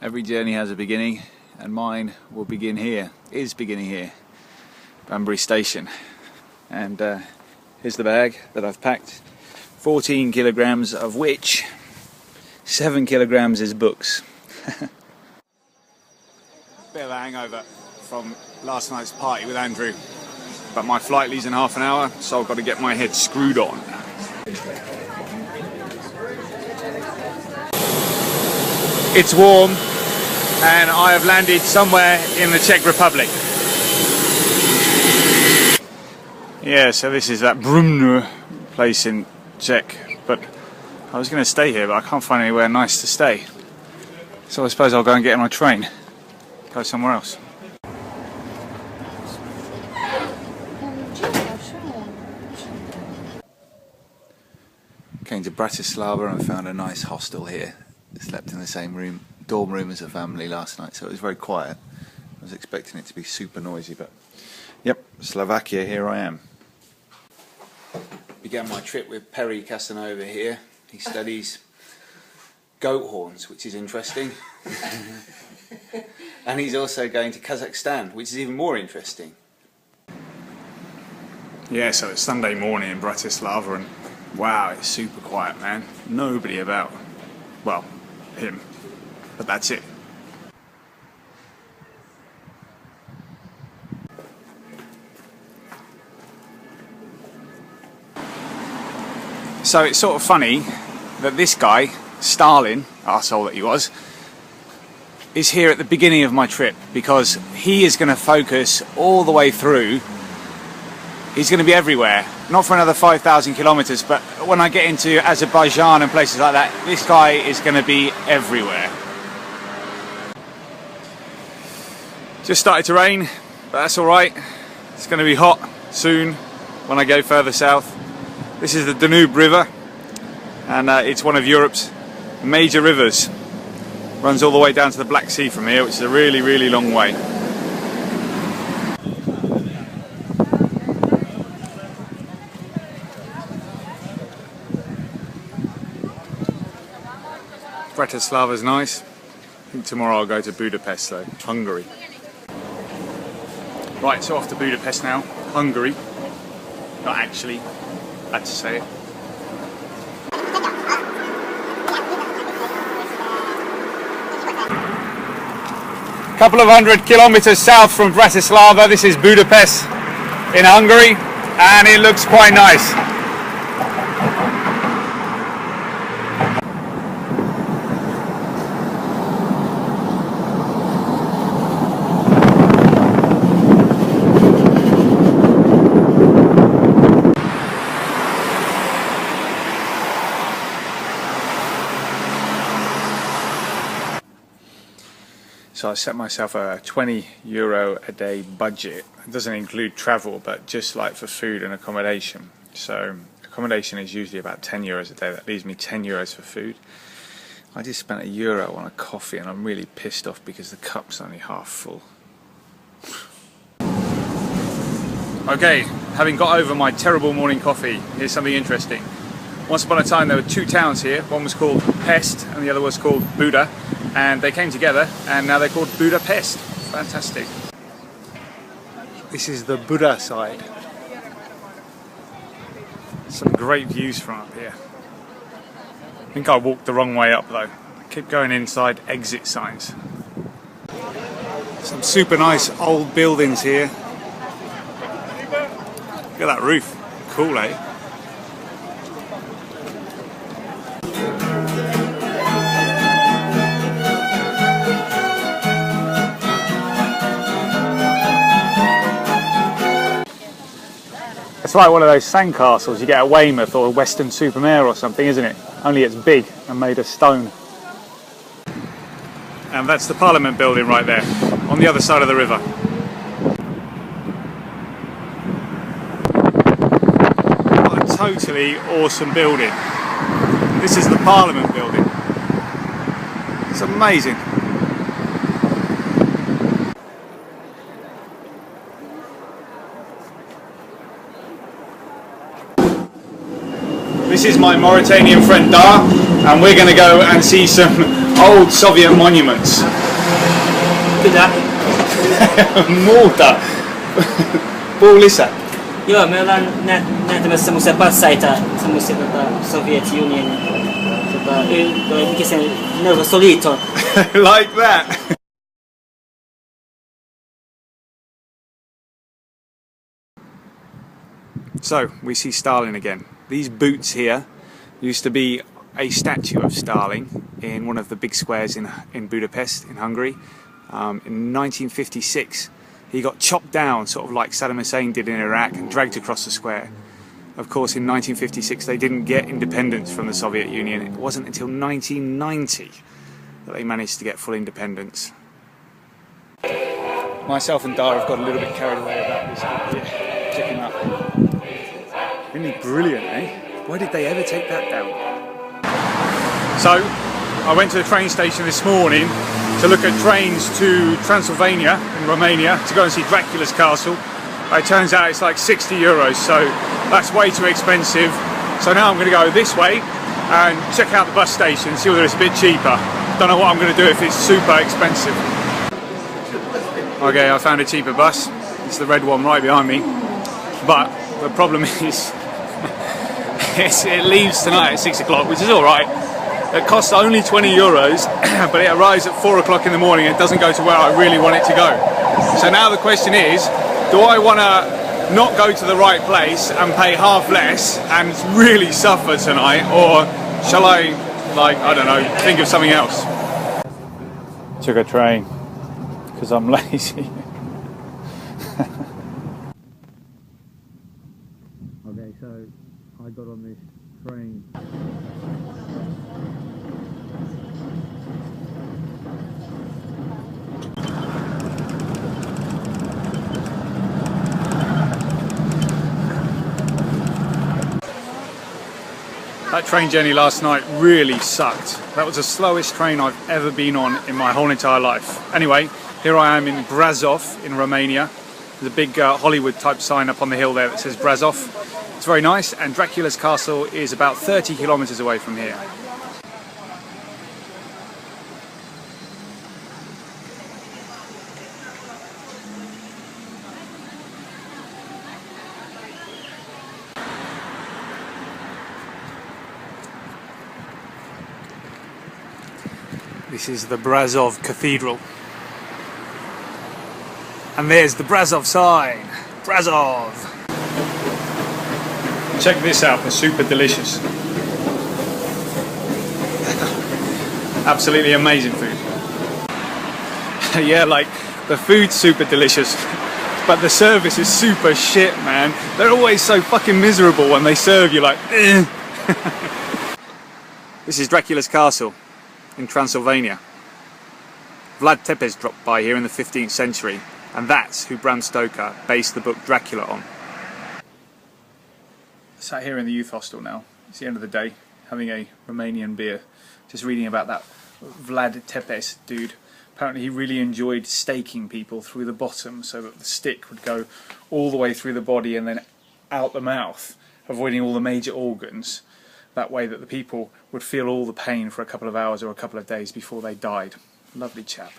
Every journey has a beginning, and mine will begin here, is beginning here, Banbury Station. And here's the bag that I've packed, 14 kilograms of which 7 kilograms is books. Bit of a hangover from last night's party with Andrew, but my flight leaves in half an hour, so I've got to get my head screwed on. It's warm, and I have landed somewhere in the Czech Republic. Yeah, so this is that Brumno place in Czech, but I was going to stay here, but I can't find anywhere nice to stay. So I suppose I'll go and get on my train, go somewhere else. Came to Bratislava and found a nice hostel here. Slept in the same dorm room as a family last night, so it was very quiet. I was expecting it to be super noisy, but yep, Slovakia, here I am. Began my trip with Perry Casanova here. He studies goat horns, which is interesting. And he's also going to Kazakhstan, which is even more interesting. Yeah, so it's Sunday morning in Bratislava, and wow, it's super quiet, man. Nobody about. Well, him. But that's it. So it's sort of funny that this guy, Stalin, arsehole that he was, is here at the beginning of my trip, because he is going to focus all the way through. He's going to be everywhere, not for another 5,000 kilometers, but when I get into Azerbaijan and places like that, this guy is going to be everywhere. Just started to rain, but that's alright. It's going to be hot soon when I go further south. This is the Danube River, and it's one of Europe's major rivers. Runs all the way down to the Black Sea from here, which is a really, really long way. Bratislava's nice. I think tomorrow I'll go to Budapest though, Hungary. Right, so off to Budapest now, Hungary. Not actually, I had to say it. Couple of 100 kilometers south from Bratislava, this is Budapest in Hungary, and it looks quite nice. So I set myself a €20 a day budget. It doesn't include travel, but just like for food and accommodation. So accommodation is usually about €10 a day. That leaves me €10 for food. I just spent €1 on a coffee, and I'm really pissed off because the cup's only half full. Okay, having got over my terrible morning coffee, here's something interesting. Once upon a time there were two towns here. One was called Pest and the other was called Buda. And they came together, and now they're called Budapest. Fantastic. This is the Buda side. Some great views from up here. I think I walked the wrong way up though. I keep going inside exit signs. Some super nice old buildings here. Look at that roof. Cool, eh? It's like one of those sandcastles you get at Weymouth or Weston-super-Mare or something, isn't it? Only it's big and made of stone. And that's the Parliament building right there, on the other side of the river. What a totally awesome building. This is the Parliament building. It's amazing. This is my Mauritanian friend Dar, and we're going to go and see some old Soviet monuments. Tidak. Multa. Полиса. Jo, mellan näitä semmoisia passeita, semmoisia Soviet Union, mikä se Neuvostoliiton. Like that. So, we see Stalin again. These boots here used to be a statue of Stalin in one of the big squares in Budapest, in Hungary. In 1956, he got chopped down, sort of like Saddam Hussein did in Iraq, and dragged across the square. Of course, in 1956, they didn't get independence from the Soviet Union. It wasn't until 1990 that they managed to get full independence. Myself and Dara have got a little bit carried away about this here. Check him out. Isn't he brilliant, eh? Why did they ever take that down? So, I went to the train station this morning to look at trains to Transylvania in Romania to go and see Dracula's castle. It turns out it's like 60 euros, so that's way too expensive. So now I'm going to go this way and check out the bus station, see whether it's a bit cheaper. Don't know what I'm going to do if it's super expensive. Okay, I found a cheaper bus. It's the red one right behind me. But the problem is, it leaves tonight at 6 o'clock, which is alright. It costs only 20 euros, but it arrives at 4 o'clock in the morning. It doesn't go to where I really want it to go. So now the question is, do I want to not go to the right place and pay half less and really suffer tonight, or shall I, like, I don't know, think of something else? Took a train because I'm lazy. Okay, so I got on this train. That train journey last night really sucked. That was the slowest train I've ever been on in my whole entire life. Anyway, here I am in Brasov in Romania. There's a big Hollywood type sign up on the hill there that says Brasov. It's very nice, and Dracula's castle is about 30 kilometers away from here. This is the Brasov Cathedral. And there's the Brasov sign. Brasov! Check this out, they're super delicious. Absolutely amazing food. Yeah, like, the food's super delicious, but the service is super shit, man. They're always so fucking miserable when they serve you, like, This is Dracula's castle in Transylvania. Vlad Tepes dropped by here in the 15th century, and that's who Bram Stoker based the book Dracula on. Sat here in the youth hostel now. It's the end of the day, having a Romanian beer, just reading about that Vlad Tepes dude. Apparently he really enjoyed staking people through the bottom so that the stick would go all the way through the body and then out the mouth, avoiding all the major organs. That way that the people would feel all the pain for a couple of hours or a couple of days before they died. Lovely chap.